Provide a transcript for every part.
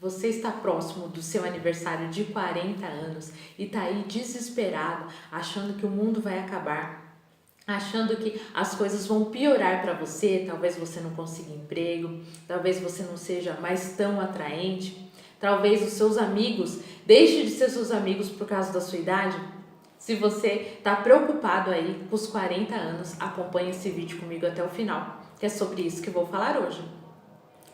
Você está próximo do seu aniversário de 40 anos e está aí desesperado, achando que o mundo vai acabar, achando que as coisas vão piorar para você, talvez você não consiga emprego, talvez você não seja mais tão atraente, talvez os seus amigos deixem de ser seus amigos por causa da sua idade. Se você está preocupado aí com os 40 anos, acompanhe esse vídeo comigo até o final, que é sobre isso que eu vou falar hoje.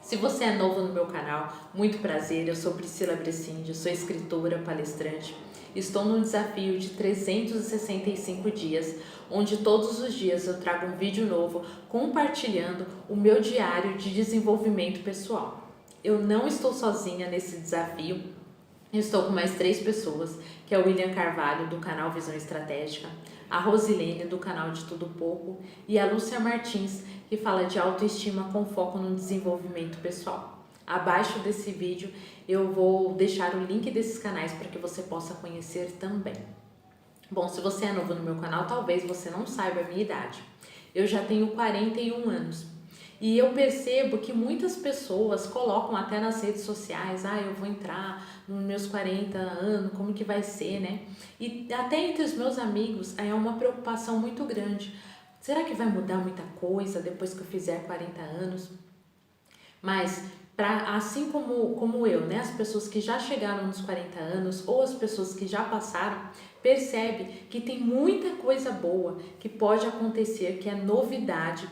Se você é novo no meu canal, muito prazer, eu sou Priscila Brescindi, sou escritora, palestrante. Estou num desafio de 365 dias, onde todos os dias eu trago um vídeo novo compartilhando o meu diário de desenvolvimento pessoal. Eu não estou sozinha nesse desafio, eu estou com mais 3 pessoas, que é o William Carvalho, do canal Visão Estratégica, a Rosilene, do canal De Tudo Pouco, e a Lúcia Martins, que fala de autoestima com foco no desenvolvimento pessoal. Abaixo desse vídeo eu vou deixar o link desses canais para que você possa conhecer também. Bom, se você é novo no meu canal, talvez você não saiba a minha idade. Eu já tenho 41 anos. E eu percebo que muitas pessoas colocam até nas redes sociais, eu vou entrar nos meus 40 anos, como que vai ser, né? E até entre os meus amigos é uma preocupação muito grande. Será que vai mudar muita coisa depois que eu fizer 40 anos? Mas, assim como eu, né, as pessoas que já chegaram nos 40 anos ou as pessoas que já passaram, percebe que tem muita coisa boa que pode acontecer, que é novidade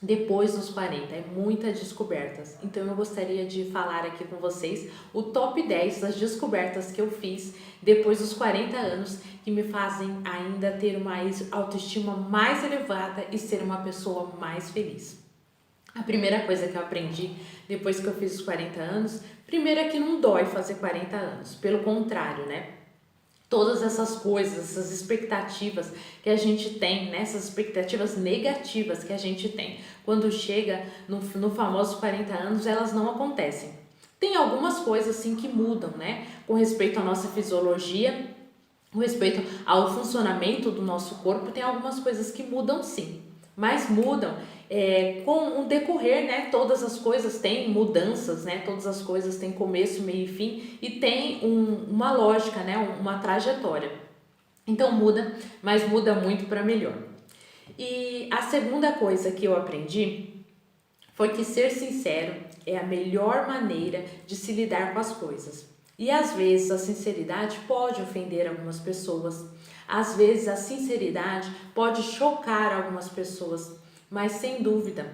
depois dos 40, é muitas descobertas. Então eu gostaria de falar aqui com vocês o top 10 das descobertas que eu fiz depois dos 40 anos, que me fazem ainda ter uma autoestima mais elevada e ser uma pessoa mais feliz. A primeira coisa que eu aprendi depois que eu fiz os 40 anos, primeiro é que não dói fazer 40 anos, pelo contrário, né? Todas essas coisas, essas expectativas que a gente tem, né? Essas expectativas negativas que a gente tem, quando chega no famoso 40 anos, elas não acontecem. Tem algumas coisas assim que mudam, né? Com respeito à nossa fisiologia, com respeito ao funcionamento do nosso corpo, tem algumas coisas que mudam sim, mas mudam com o decorrer, né? Todas as coisas têm mudanças, né? Todas as coisas têm começo, meio e fim e tem uma lógica, né? Uma trajetória. Então muda, mas muda muito para melhor. E a segunda coisa que eu aprendi foi que ser sincero é a melhor maneira de se lidar com as coisas. E às vezes a sinceridade pode ofender algumas pessoas, às vezes a sinceridade pode chocar algumas pessoas, mas sem dúvida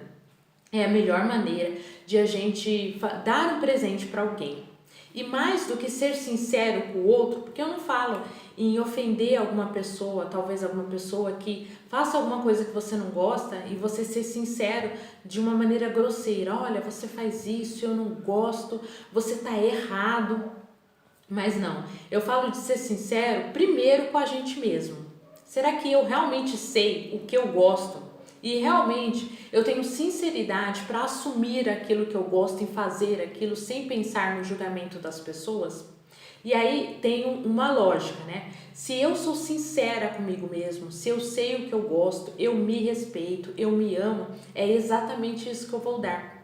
é a melhor maneira de a gente dar um presente para alguém. E mais do que ser sincero com o outro, porque eu não falo em ofender alguma pessoa, talvez alguma pessoa que faça alguma coisa que você não gosta e você ser sincero de uma maneira grosseira. Olha, você faz isso, eu não gosto, você tá errado. Mas não, eu falo de ser sincero primeiro com a gente mesmo. Será que eu realmente sei o que eu gosto? E realmente eu tenho sinceridade para assumir aquilo que eu gosto e fazer aquilo sem pensar no julgamento das pessoas? E aí tem uma lógica, né? Se eu sou sincera comigo mesmo, se eu sei o que eu gosto, eu me respeito, eu me amo, é exatamente isso que eu vou dar.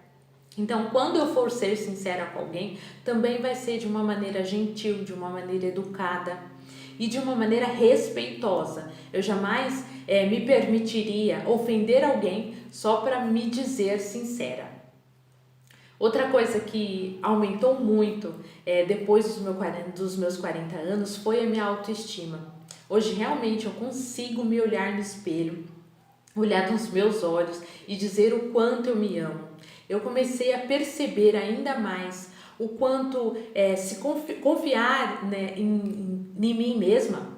Então, quando eu for ser sincera com alguém, também vai ser de uma maneira gentil, de uma maneira educada e de uma maneira respeitosa. Eu jamais me permitiria ofender alguém só para me dizer sincera. Outra coisa que aumentou muito depois dos meus 40 anos foi a minha autoestima. Hoje realmente eu consigo me olhar no espelho, olhar nos meus olhos e dizer o quanto eu me amo. Eu comecei a perceber ainda mais o quanto se confiar, né, em mim mesma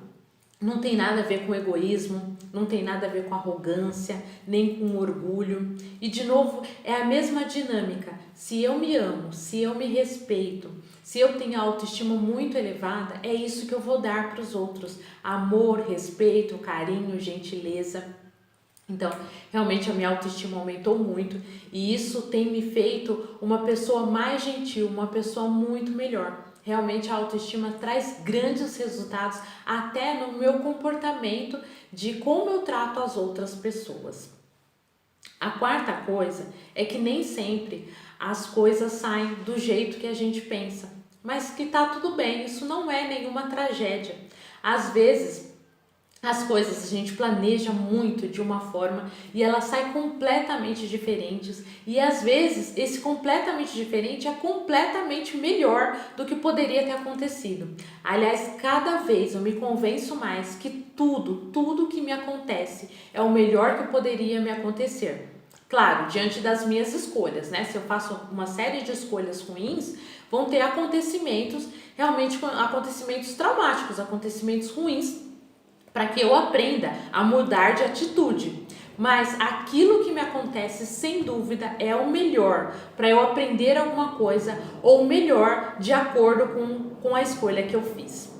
não tem nada a ver com egoísmo, não tem nada a ver com arrogância, nem com orgulho. E de novo, é a mesma dinâmica. Se eu me amo, se eu me respeito, se eu tenho a autoestima muito elevada, é isso que eu vou dar para os outros. Amor, respeito, carinho, gentileza. Então, realmente a minha autoestima aumentou muito e isso tem me feito uma pessoa mais gentil, uma pessoa muito melhor. Realmente a autoestima traz grandes resultados até no meu comportamento de como eu trato as outras pessoas. A quarta coisa é que nem sempre as coisas saem do jeito que a gente pensa, mas que tá tudo bem, isso não é nenhuma tragédia. Às vezes as coisas a gente planeja muito de uma forma e elas saem completamente diferentes, e às vezes esse completamente diferente é completamente melhor do que poderia ter acontecido. Aliás, cada vez eu me convenço mais que tudo que me acontece é o melhor que poderia me acontecer. Claro, diante das minhas escolhas, né? Se eu faço uma série de escolhas ruins, vão ter acontecimentos, realmente acontecimentos traumáticos, acontecimentos ruins, para que eu aprenda a mudar de atitude. Mas aquilo que me acontece, sem dúvida, é o melhor para eu aprender alguma coisa, ou o melhor de acordo com a escolha que eu fiz.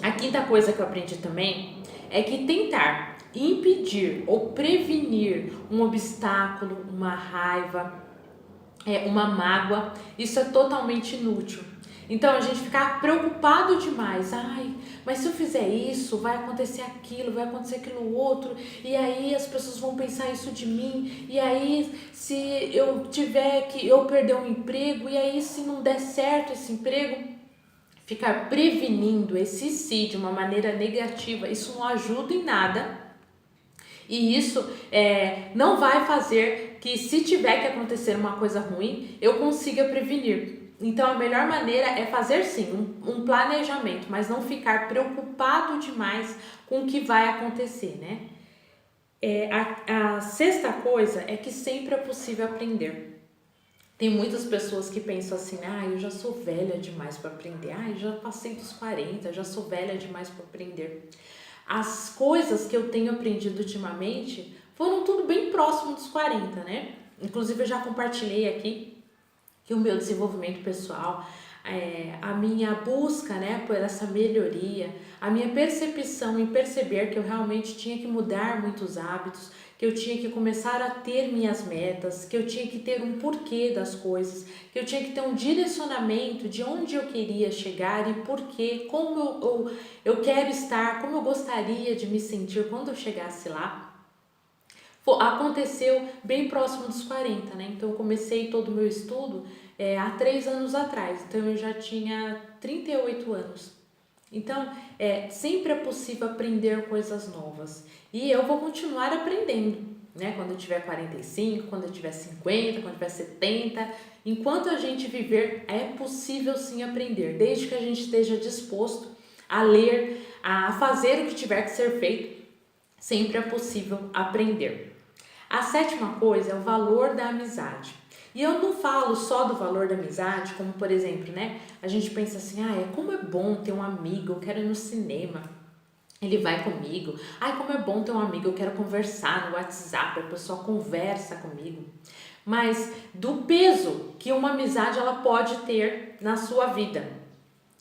A quinta coisa que eu aprendi também é que tentar impedir ou prevenir um obstáculo, uma raiva, uma mágoa, isso é totalmente inútil. Então a gente ficar preocupado demais, mas se eu fizer isso, vai acontecer aquilo outro, e aí as pessoas vão pensar isso de mim, e aí se eu tiver que eu perder um emprego, e aí se não der certo esse emprego, ficar prevenindo esse si de uma maneira negativa, isso não ajuda em nada. E isso não vai fazer que, se tiver que acontecer uma coisa ruim, eu consiga prevenir. Então a melhor maneira é fazer sim um planejamento, mas não ficar preocupado demais com o que vai acontecer, né? A sexta coisa é que sempre é possível aprender. Tem muitas pessoas que pensam assim, eu já sou velha demais para aprender, eu já passei dos 40, já sou velha demais para aprender. As coisas que eu tenho aprendido ultimamente foram tudo bem próximo dos 40, né? Inclusive eu já compartilhei aqui que o meu desenvolvimento pessoal, a minha busca, né, por essa melhoria, a minha percepção em perceber que eu realmente tinha que mudar muitos hábitos, que eu tinha que começar a ter minhas metas, que eu tinha que ter um porquê das coisas, que eu tinha que ter um direcionamento de onde eu queria chegar e porquê, como eu quero estar, como eu gostaria de me sentir quando eu chegasse lá. Aconteceu bem próximo dos 40, né? Então eu comecei todo o meu estudo há 3 anos atrás, então eu já tinha 38 anos. Então sempre é possível aprender coisas novas, e eu vou continuar aprendendo, né? Quando eu tiver 45, quando eu tiver 50, quando eu tiver 70, enquanto a gente viver, é possível sim aprender, desde que a gente esteja disposto a ler, a fazer o que tiver que ser feito, sempre é possível aprender. A sétima coisa é o valor da amizade. E eu não falo só do valor da amizade, como por exemplo, né? A gente pensa assim, como é bom ter um amigo, eu quero ir no cinema, ele vai comigo. Como é bom ter um amigo, eu quero conversar no WhatsApp, a pessoa conversa comigo. Mas do peso que uma amizade ela pode ter na sua vida.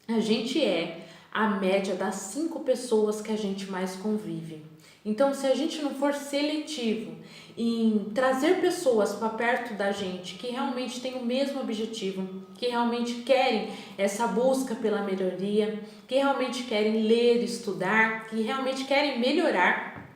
A gente é a média das 5 pessoas que a gente mais convive. Então, se a gente não for seletivo em trazer pessoas para perto da gente que realmente têm o mesmo objetivo, que realmente querem essa busca pela melhoria, que realmente querem ler, estudar, que realmente querem melhorar,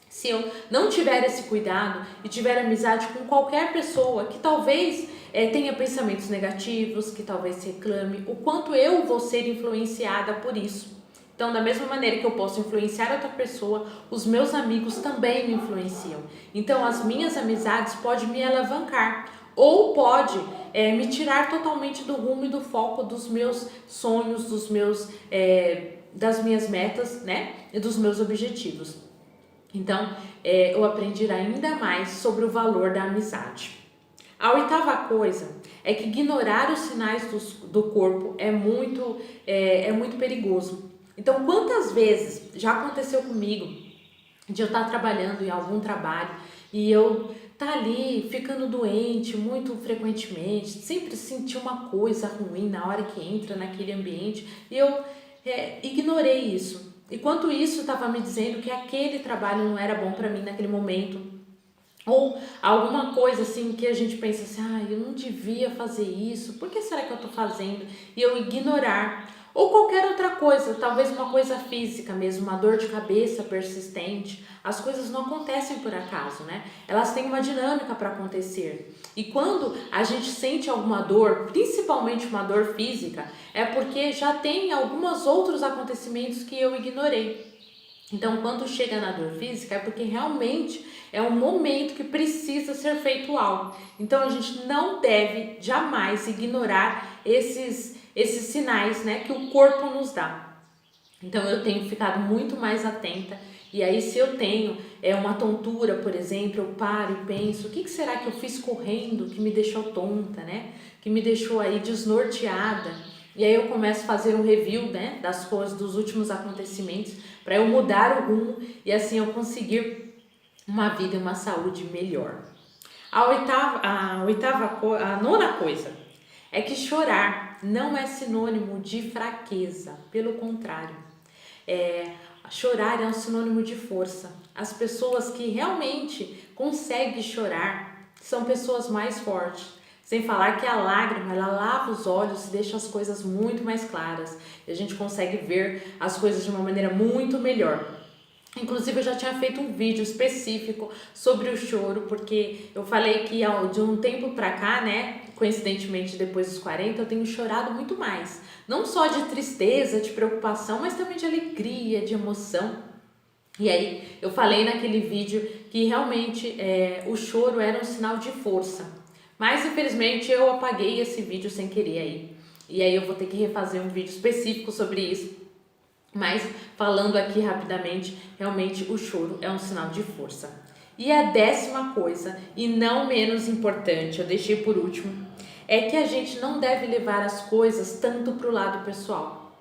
se eu não tiver esse cuidado e tiver amizade com qualquer pessoa que talvez tenha pensamentos negativos, que talvez reclame, o quanto eu vou ser influenciada por isso. Então, da mesma maneira que eu posso influenciar outra pessoa, os meus amigos também me influenciam. Então, as minhas amizades podem me alavancar ou pode me tirar totalmente do rumo e do foco dos meus sonhos, das minhas metas, né? E dos meus objetivos. Então, eu aprendi ainda mais sobre o valor da amizade. A oitava coisa é que ignorar os sinais do corpo é muito perigoso. Então, quantas vezes já aconteceu comigo de eu estar trabalhando em algum trabalho e eu estar ali ficando doente muito frequentemente, sempre sentir uma coisa ruim na hora que entra naquele ambiente, e eu ignorei isso. Enquanto isso estava me dizendo que aquele trabalho não era bom para mim naquele momento, ou alguma coisa assim que a gente pensa assim, eu não devia fazer isso, por que será que eu estou fazendo? E eu ignorar. Ou qualquer outra coisa, talvez uma coisa física mesmo, uma dor de cabeça persistente. As coisas não acontecem por acaso, né? Elas têm uma dinâmica para acontecer. E quando a gente sente alguma dor, principalmente uma dor física, é porque já tem alguns outros acontecimentos que eu ignorei. Então, quando chega na dor física, é porque realmente é um momento que precisa ser feito algo. Então, a gente não deve jamais ignorar esses sinais, né, que o corpo nos dá. Então, eu tenho ficado muito mais atenta. E aí, se eu tenho uma tontura, por exemplo, eu paro e penso, o que será que eu fiz correndo que me deixou tonta, né? Que me deixou aí desnorteada. E aí eu começo a fazer um review, né, das coisas, dos últimos acontecimentos, para eu mudar o rumo e assim eu conseguir uma vida e uma saúde melhor. A nona coisa é que chorar não é sinônimo de fraqueza, pelo contrário. Chorar é um sinônimo de força. As pessoas que realmente conseguem chorar são pessoas mais fortes. Sem falar que a lágrima, ela lava os olhos e deixa as coisas muito mais claras. E a gente consegue ver as coisas de uma maneira muito melhor. Inclusive, eu já tinha feito um vídeo específico sobre o choro, porque eu falei que de um tempo pra cá, né, coincidentemente depois dos 40, eu tenho chorado muito mais. Não só de tristeza, de preocupação, mas também de alegria, de emoção. E aí, eu falei naquele vídeo que realmente o choro era um sinal de força. Mas, infelizmente, eu apaguei esse vídeo sem querer aí. E aí eu vou ter que refazer um vídeo específico sobre isso. Mas, falando aqui rapidamente, realmente o choro é um sinal de força. E a 10ª coisa, e não menos importante, eu deixei por último, é que a gente não deve levar as coisas tanto para o lado pessoal.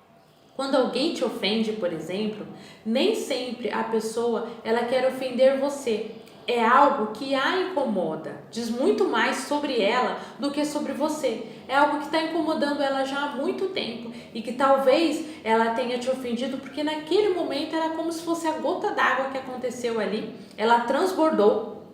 Quando alguém te ofende, por exemplo, nem sempre a pessoa ela quer ofender você. É algo que a incomoda, diz muito mais sobre ela do que sobre você. É algo que está incomodando ela já há muito tempo e que talvez ela tenha te ofendido porque naquele momento era como se fosse a gota d'água que aconteceu ali, ela transbordou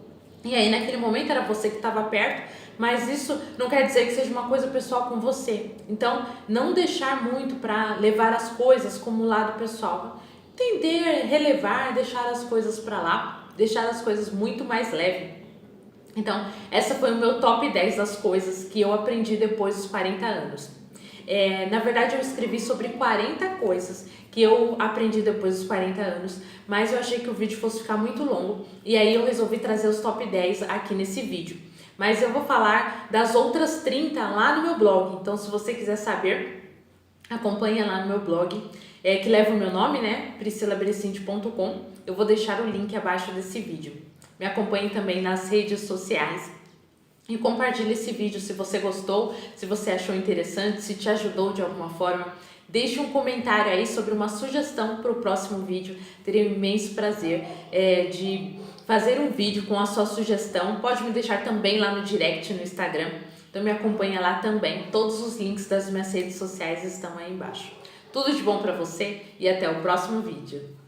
e aí naquele momento era você que estava perto, mas isso não quer dizer que seja uma coisa pessoal com você. Então, não deixar muito para levar as coisas como lado pessoal. Entender, relevar, deixar as coisas para lá. Deixar as coisas muito mais leves. Então, essa foi o meu top 10 das coisas que eu aprendi depois dos 40 anos. Na verdade, eu escrevi sobre 40 coisas que eu aprendi depois dos 40 anos, mas eu achei que o vídeo fosse ficar muito longo e aí eu resolvi trazer os top 10 aqui nesse vídeo. Mas eu vou falar das outras 30 lá no meu blog, então se você quiser saber, acompanha lá no meu blog, que leva o meu nome, né? priscilabrecinte.com. Eu vou deixar o link abaixo desse vídeo. Me acompanhe também nas redes sociais e compartilhe esse vídeo se você gostou, se você achou interessante, se te ajudou de alguma forma. Deixe um comentário aí sobre uma sugestão para o próximo vídeo. Terei um imenso prazer de fazer um vídeo com a sua sugestão. Pode me deixar também lá no direct no Instagram. Então me acompanha lá também. Todos os links das minhas redes sociais estão aí embaixo. Tudo de bom para você e até o próximo vídeo.